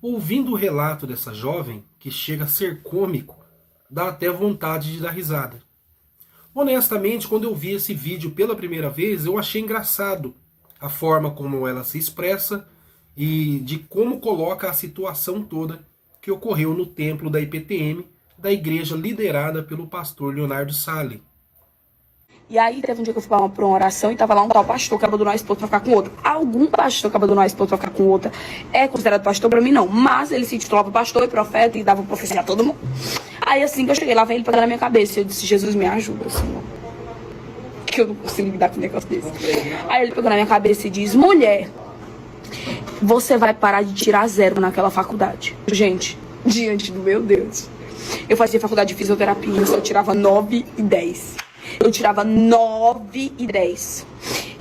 Ouvindo o relato dessa jovem, que chega a ser cômico, dá até vontade de dar risada. Honestamente, quando eu vi esse vídeo pela primeira vez, eu achei engraçado a forma como ela se expressa e de como coloca a situação toda que ocorreu no templo da IPTM, da igreja liderada pelo pastor Leonardo Salles. E aí teve um dia que eu fui pra uma oração e tava lá um tal pastor que abandonou a esposa pra ficar com outra. Algum pastor que abandonou a esposa pra ficar com outra é considerado pastor? Pra mim não. Mas ele se titulava pastor e profeta e dava profecia a todo mundo. Aí assim que eu cheguei lá, veio ele pegar na minha cabeça. E eu disse, Jesus, me ajuda, Senhor. Que eu não consigo lidar com um negócio desse. Aí ele pegou na minha cabeça e diz, mulher, você vai parar de tirar 0 naquela faculdade. Gente, diante do meu Deus. Eu fazia faculdade de fisioterapia, eu tirava 9 e 10. Eu tirava 9 e 10.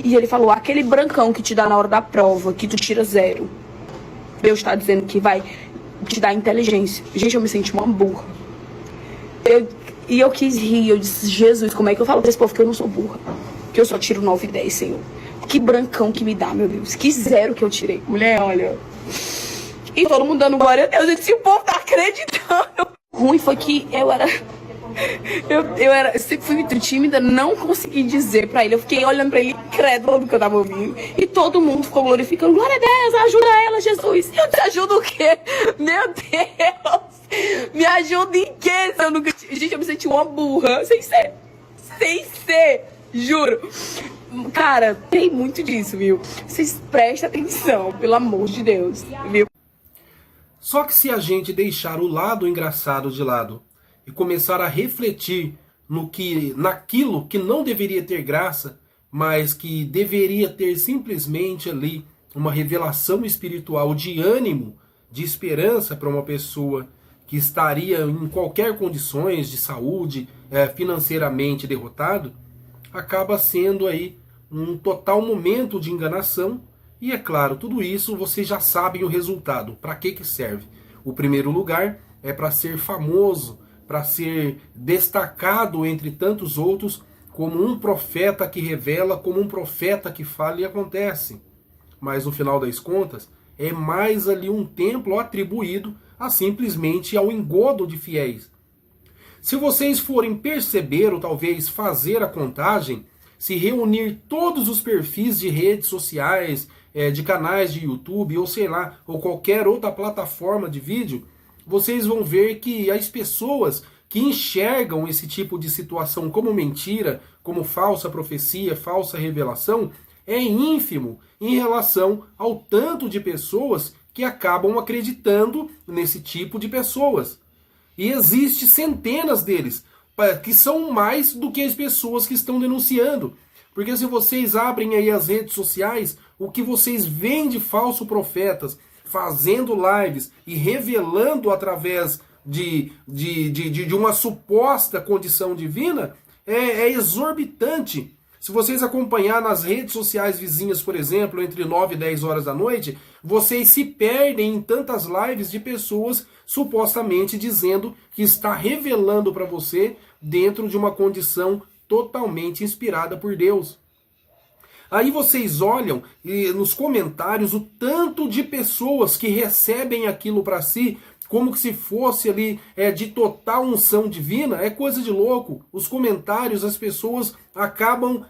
E ele falou, aquele brancão que te dá na hora da prova, que tu tira 0. Deus está dizendo que vai te dar inteligência. Gente, eu me senti uma burra. E eu quis rir, eu disse, Jesus, como é que eu falo pra esse povo que eu não sou burra? Que eu só tiro 9 e 10, Senhor. Que brancão que me dá, meu Deus. Que 0 que eu tirei. Mulher, olha. E todo mundo dando glória a Deus. Eu disse, o povo tá acreditando. O ruim foi que eu sempre fui muito tímida, não consegui dizer pra ele. Eu fiquei olhando pra ele, incrédula do que eu tava ouvindo. E todo mundo ficou glorificando. Glória a Deus, ajuda ela, Jesus. Eu te ajudo o quê? Meu Deus. Me ajuda em quê? Eu nunca... Gente, eu me senti uma burra. Sem ser. Juro. Cara, tem muito disso, viu? Vocês prestem atenção, pelo amor de Deus, viu? Só que se a gente deixar o lado engraçado de lado e começar a refletir naquilo que não deveria ter graça, mas que deveria ter simplesmente ali uma revelação espiritual de ânimo, de esperança para uma pessoa que estaria em qualquer condições de saúde, financeiramente derrotado, acaba sendo aí um total momento de enganação. E é claro, tudo isso vocês já sabem o resultado. Para que serve? O primeiro lugar é para ser famoso, para ser destacado entre tantos outros como um profeta que revela, como um profeta que fala e acontece. Mas no final das contas, é mais ali um templo atribuído a simplesmente ao engodo de fiéis. Se vocês forem perceber ou talvez fazer a contagem, se reunir todos os perfis de redes sociais, de canais de YouTube, ou sei lá, ou qualquer outra plataforma de vídeo, vocês vão ver que as pessoas que enxergam esse tipo de situação como mentira, como falsa profecia, falsa revelação, é ínfimo em relação ao tanto de pessoas que acabam acreditando nesse tipo de pessoas. E existe centenas deles, que são mais do que as pessoas que estão denunciando. Porque se vocês abrem aí as redes sociais, o que vocês veem de falsos profetas fazendo lives e revelando através de uma suposta condição divina é exorbitante. Se vocês acompanhar nas redes sociais vizinhas, por exemplo, entre 9 e 10 horas da noite, vocês se perdem em tantas lives de pessoas supostamente dizendo que está revelando para você dentro de uma condição totalmente inspirada por Deus. Aí vocês olham nos comentários o tanto de pessoas que recebem aquilo para si como que se fosse ali de total unção divina. É coisa de louco. Os comentários, as pessoas acabam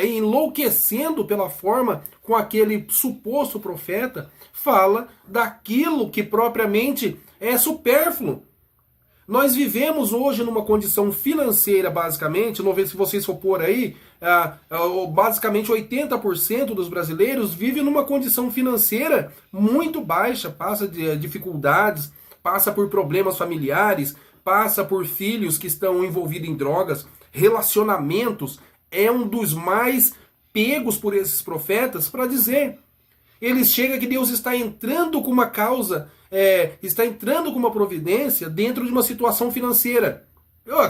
enlouquecendo pela forma com aquele suposto profeta fala daquilo que propriamente é supérfluo. Nós vivemos hoje numa condição financeira, basicamente, não sei se vocês for pôr aí, basicamente 80% dos brasileiros vivem numa condição financeira muito baixa, passa de dificuldades, passa por problemas familiares, passa por filhos que estão envolvidos em drogas, relacionamentos, é um dos mais pegos por esses profetas para dizer. Eles chegam que Deus está entrando com uma causa, está entrando com uma providência dentro de uma situação financeira.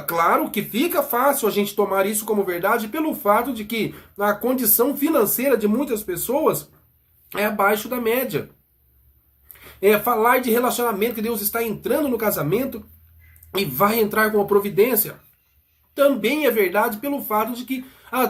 Claro que fica fácil a gente tomar isso como verdade pelo fato de que a condição financeira de muitas pessoas é abaixo da média. Falar de relacionamento, que Deus está entrando no casamento e vai entrar com uma providência, também é verdade pelo fato de que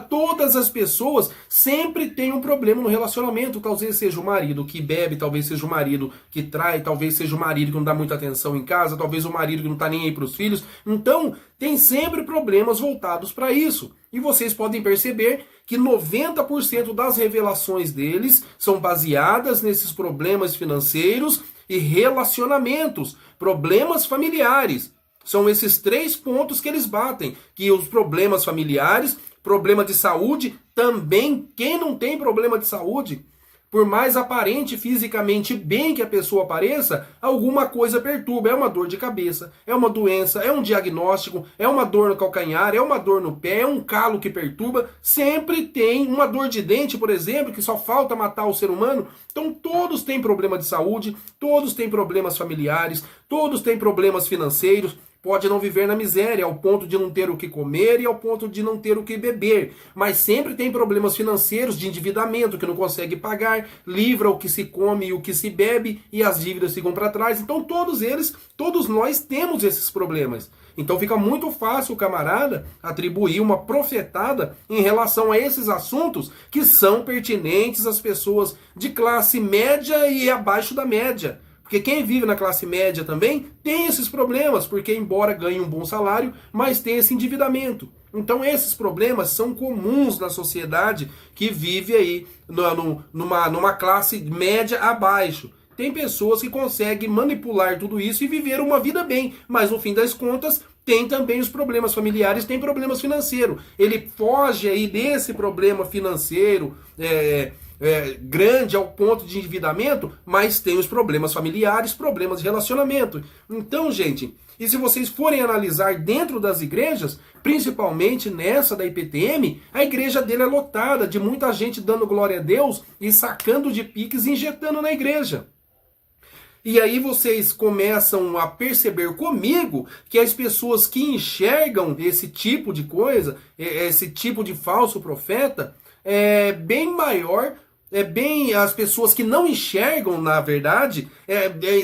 Todas as pessoas sempre têm um problema no relacionamento. Talvez seja o marido que bebe, talvez seja o marido que trai, talvez seja o marido que não dá muita atenção em casa, talvez o marido que não está nem aí para os filhos. Então, tem sempre problemas voltados para isso. E vocês podem perceber que 90% das revelações deles são baseadas nesses problemas financeiros e relacionamentos, problemas familiares. São esses 3 pontos que eles batem, que os problemas familiares, problema de saúde, também quem não tem problema de saúde, por mais aparente fisicamente bem que a pessoa pareça, alguma coisa perturba. É uma dor de cabeça, é uma doença, é um diagnóstico, é uma dor no calcanhar, é uma dor no pé, é um calo que perturba. Sempre tem uma dor de dente, por exemplo, que só falta matar o ser humano. Então todos têm problema de saúde, todos têm problemas familiares, todos têm problemas financeiros. Pode não viver na miséria, ao ponto de não ter o que comer e ao ponto de não ter o que beber. Mas sempre tem problemas financeiros de endividamento, que não consegue pagar, livra o que se come e o que se bebe, e as dívidas ficam para trás. Então todos nós temos esses problemas. Então fica muito fácil o camarada atribuir uma profetada em relação a esses assuntos que são pertinentes às pessoas de classe média e abaixo da média. Porque quem vive na classe média também tem esses problemas, porque embora ganhe um bom salário, mas tem esse endividamento. Então esses problemas são comuns na sociedade que vive aí numa classe média abaixo. Tem pessoas que conseguem manipular tudo isso e viver uma vida bem, mas no fim das contas tem também os problemas familiares, tem problemas financeiros. Ele foge aí desse problema financeiro, grande ao ponto de endividamento, mas tem os problemas familiares, problemas de relacionamento. Então, gente, e se vocês forem analisar dentro das igrejas, principalmente nessa da IPTM, a igreja dele é lotada de muita gente dando glória a Deus e sacando de piques e injetando na igreja. E aí vocês começam a perceber comigo que as pessoas que enxergam esse tipo de coisa, esse tipo de falso profeta, é bem maior. As pessoas que não enxergam, na verdade,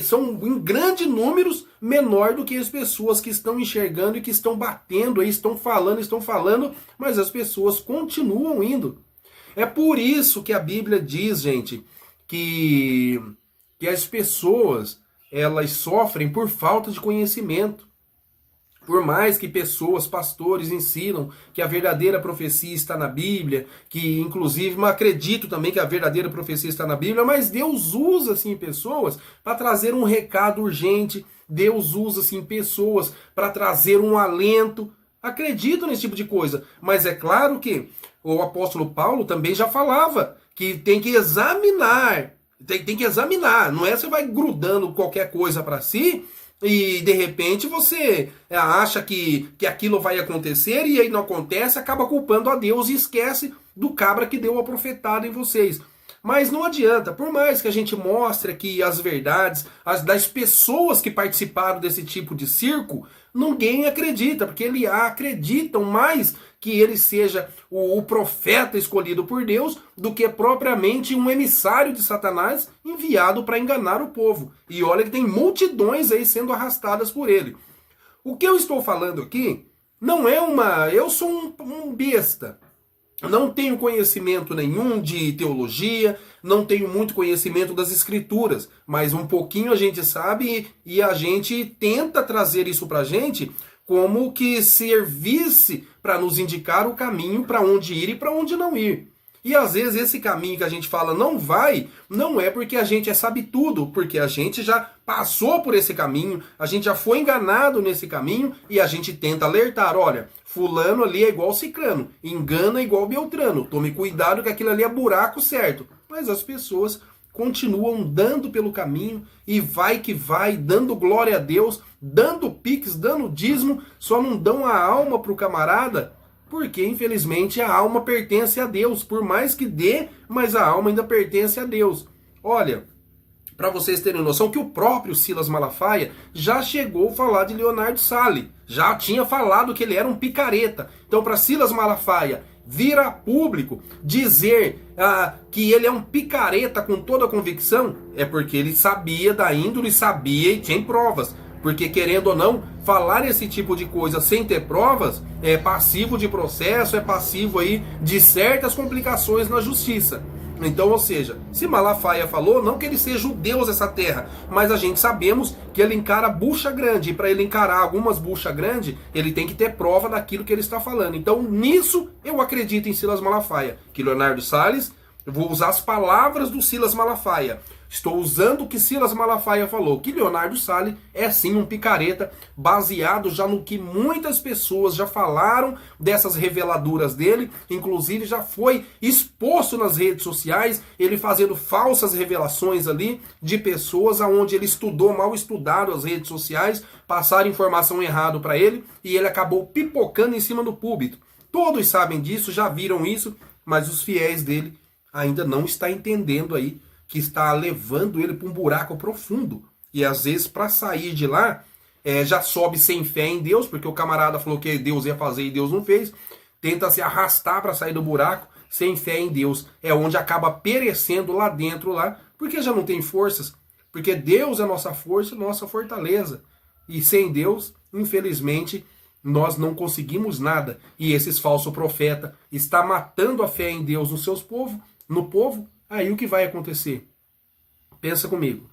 são em grandes números menor do que as pessoas que estão enxergando e que estão batendo, aí, estão falando, mas as pessoas continuam indo. É por isso que a Bíblia diz, gente, que as pessoas elas sofrem por falta de conhecimento. Por mais que pessoas, pastores, ensinam que a verdadeira profecia está na Bíblia, que inclusive eu acredito também que a verdadeira profecia está na Bíblia, mas Deus usa assim pessoas para trazer um recado urgente, Deus usa assim pessoas para trazer um alento. Acredito nesse tipo de coisa, mas é claro que o apóstolo Paulo também já falava que tem que examinar, tem que examinar, não é você vai grudando qualquer coisa para si, e de repente você acha que aquilo vai acontecer e aí não acontece, acaba culpando a Deus e esquece do cabra que deu a profetada em vocês. Mas não adianta, por mais que a gente mostre aqui as verdades das pessoas que participaram desse tipo de circo, ninguém acredita, porque eles acreditam mais que ele seja o profeta escolhido por Deus do que propriamente um emissário de Satanás enviado para enganar o povo. E olha que tem multidões aí sendo arrastadas por ele. O que eu estou falando aqui não é eu sou um besta. Não tenho conhecimento nenhum de teologia, não tenho muito conhecimento das escrituras, mas um pouquinho a gente sabe e a gente tenta trazer isso pra gente como que servisse para nos indicar o caminho para onde ir e para onde não ir. E às vezes esse caminho que a gente fala não é porque a gente sabe tudo, porque a gente já passou por esse caminho, a gente já foi enganado nesse caminho e a gente tenta alertar, olha, fulano ali é igual ciclano, engana igual beltrano, tome cuidado que aquilo ali é buraco certo. Mas as pessoas continuam dando pelo caminho e vai que vai, dando glória a Deus, dando piques, dando dízimo, só não dão a alma pro camarada, porque infelizmente a alma pertence a Deus, por mais que dê, mas a alma ainda pertence a Deus. Olha, para vocês terem noção que o próprio Silas Malafaia já chegou a falar de Leonardo Sale, já tinha falado que ele era um picareta. Então para Silas Malafaia vir a público dizer que ele é um picareta com toda a convicção, é porque ele sabia da índole, sabia e tinha provas. Porque, querendo ou não, falar esse tipo de coisa sem ter provas é passivo de processo, é passivo aí de certas complicações na justiça. Então, ou seja, se Malafaia falou, não que ele seja o Deus dessa terra, mas a gente sabemos que ele encara bucha grande, e para ele encarar algumas bucha grande, ele tem que ter prova daquilo que ele está falando. Então, nisso eu acredito em Silas Malafaia, que Leonardo Salles, eu vou usar as palavras do Silas Malafaia. Estou usando o que Silas Malafaia falou, que Leonardo Salles é sim um picareta, baseado já no que muitas pessoas já falaram dessas reveladuras dele, inclusive já foi exposto nas redes sociais, ele fazendo falsas revelações ali de pessoas aonde ele estudou, mal estudado as redes sociais, passaram informação errada para ele e ele acabou pipocando em cima do púlpito. Todos sabem disso, já viram isso, mas os fiéis dele ainda não estão entendendo aí que está levando ele para um buraco profundo. E às vezes, para sair de lá, já sobe sem fé em Deus, porque o camarada falou que Deus ia fazer e Deus não fez. Tenta se arrastar para sair do buraco, sem fé em Deus. É onde acaba perecendo lá dentro, lá, porque já não tem forças. Porque Deus é a nossa força, nossa fortaleza. E sem Deus, infelizmente, nós não conseguimos nada. E esses falsos profetas estão matando a fé em Deus nos seus povos, no povo. Aí o que vai acontecer? Pensa comigo.